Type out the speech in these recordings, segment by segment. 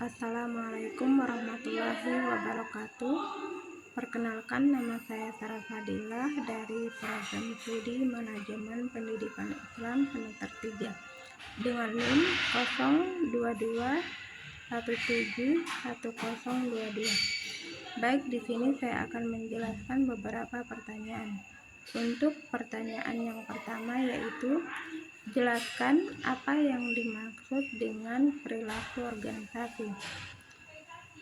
Assalamualaikum warahmatullahi wabarakatuh. Perkenalkan, nama saya Sarah Fadilah dari program studi Manajemen Pendidikan Islam semester 3 dengan NIM 022171022. Baik, di sini saya akan menjelaskan beberapa pertanyaan. Untuk pertanyaan yang pertama yaitu, jelaskan apa yang dimaksud dengan perilaku organisasi.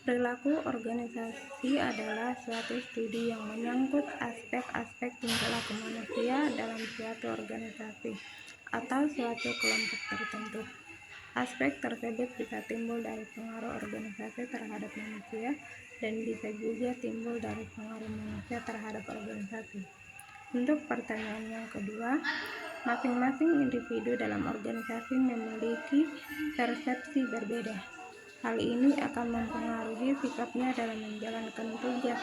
Perilaku organisasi adalah suatu studi yang menyangkut aspek-aspek tingkah manusia dalam suatu organisasi atau suatu kelompok tertentu. Aspek tersebut bisa timbul dari pengaruh organisasi terhadap manusia dan bisa juga timbul dari pengaruh manusia terhadap organisasi. Untuk pertanyaan yang kedua, masing-masing individu dalam organisasi memiliki persepsi berbeda. Hal ini akan mempengaruhi sikapnya dalam menjalankan tugas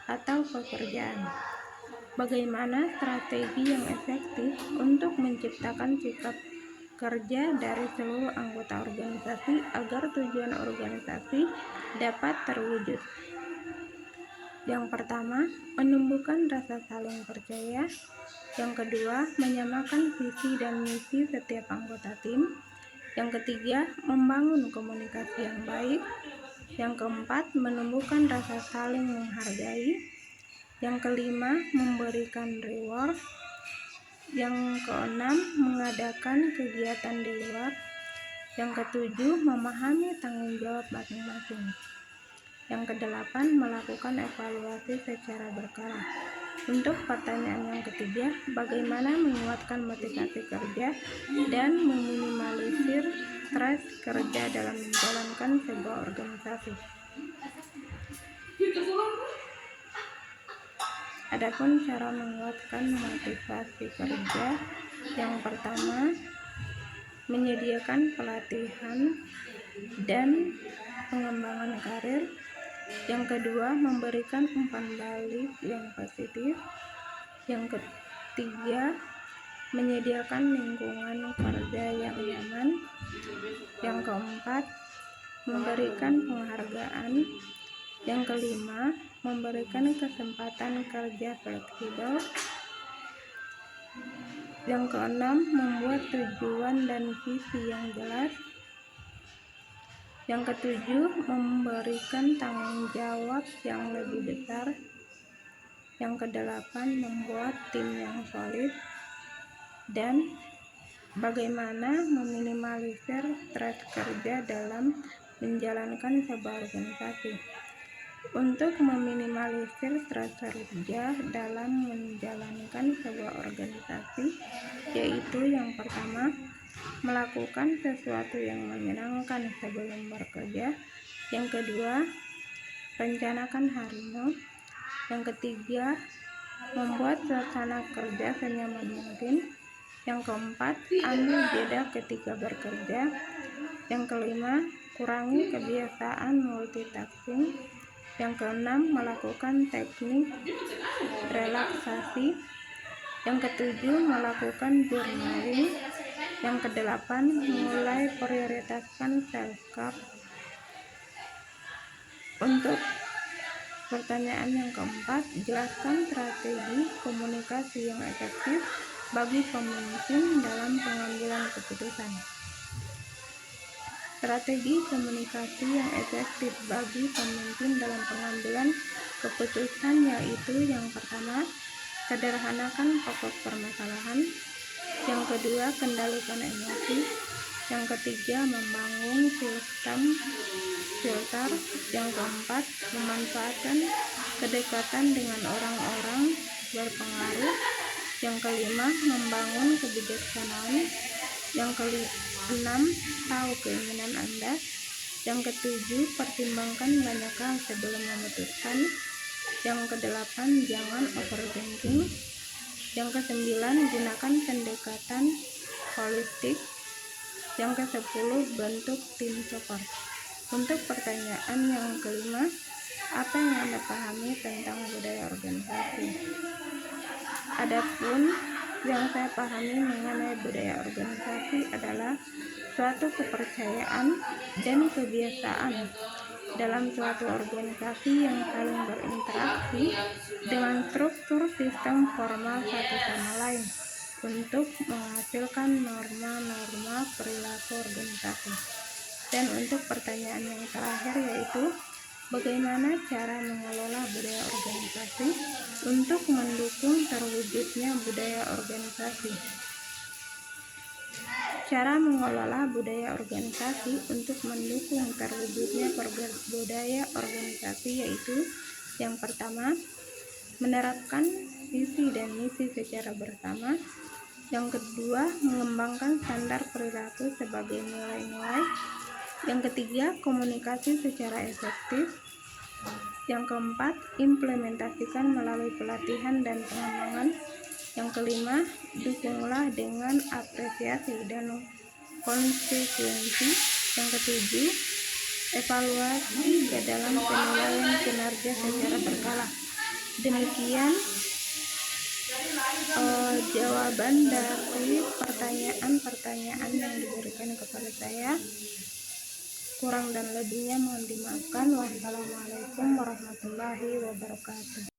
atau pekerjaan. Bagaimana strategi yang efektif untuk menciptakan sikap kerja dari seluruh anggota organisasi agar tujuan organisasi dapat terwujud? Yang pertama, menumbuhkan rasa saling percaya. Yang kedua, menyamakan visi dan misi setiap anggota tim. Yang ketiga, membangun komunikasi yang baik. Yang keempat, menumbuhkan rasa saling menghargai. Yang kelima, memberikan reward. Yang keenam, mengadakan kegiatan di luar. Yang ketujuh, memahami tanggung jawab masing-masing. Yang kedelapan, melakukan evaluasi secara berkala. Untuk pertanyaan yang ketiga, bagaimana menguatkan motivasi kerja dan meminimalisir stres kerja dalam menjalankan sebuah organisasi? Adapun cara menguatkan motivasi kerja, yang pertama, menyediakan pelatihan dan pengembangan karir. Yang kedua, memberikan umpan balik yang positif. Yang ketiga, menyediakan lingkungan kerja yang nyaman. Yang keempat, memberikan penghargaan. Yang kelima, memberikan kesempatan kerja fleksibel. Yang keenam, membuat tujuan dan visi yang jelas. Yang ketujuh, memberikan tanggung jawab yang lebih besar. Yang kedelapan, membuat tim yang solid. Dan bagaimana meminimalisir stres kerja dalam menjalankan sebuah organisasi. Untuk meminimalisir stres kerja dalam menjalankan sebuah organisasi, yaitu yang pertama, melakukan sesuatu yang menyenangkan sebelum bekerja. Yang kedua, rencanakan harimu. Yang ketiga, membuat suasana kerja senyaman mungkin. Yang keempat, ambil jeda ketika bekerja. Yang kelima, kurangi kebiasaan multitasking. Yang keenam, melakukan teknik relaksasi. Yang ketujuh, melakukan journaling. Yang kedelapan, mulai prioritaskan self-care. Untuk pertanyaan yang keempat, jelaskan strategi komunikasi yang efektif bagi pemimpin dalam pengambilan keputusan. Strategi komunikasi yang efektif bagi pemimpin dalam pengambilan keputusan yaitu yang pertama, sederhanakan pokok permasalahan. Yang kedua, kendalikan emosi. Yang ketiga, membangun sistem filter. Yang keempat, memanfaatkan kedekatan dengan orang-orang berpengaruh. Yang kelima, membangun kebijaksanaan. Yang keenam, tahu keinginan Anda. Yang ketujuh, pertimbangkan banyak hal sebelum memutuskan. Yang kedelapan, jangan overthinking. Yang kesembilan, gunakan pendekatan holistik. Yang kesepuluh, bentuk tim support. Untuk pertanyaan yang kelima, apa yang Anda pahami tentang budaya organisasi? Adapun yang saya pahami mengenai budaya organisasi adalah suatu kepercayaan dan kebiasaan dalam suatu organisasi yang saling berinteraksi dengan struktur sistem formal satu sama lain untuk menghasilkan norma-norma perilaku organisasi. Dan untuk pertanyaan yang terakhir yaitu bagaimana cara mengelola budaya organisasi untuk mendukung terwujudnya budaya organisasi. Cara mengelola budaya organisasi untuk mendukung terwujudnya budaya organisasi yaitu yang pertama, menerapkan visi dan misi secara bersama. Yang kedua, mengembangkan standar perilaku sebagai nilai-nilai. Yang ketiga, komunikasi secara efektif. Yang keempat, implementasikan melalui pelatihan dan pengembangan. Yang kelima, dukunglah dengan apresiasi dan konsekuensi. Yang ketujuh, evaluasi ke dalam penilaian kinerja secara berkala. Demikian jawaban dari pertanyaan-pertanyaan yang diberikan kepada saya. Kurang dan lebihnya mohon dimaafkan. Wassalamualaikum warahmatullahi wabarakatuh.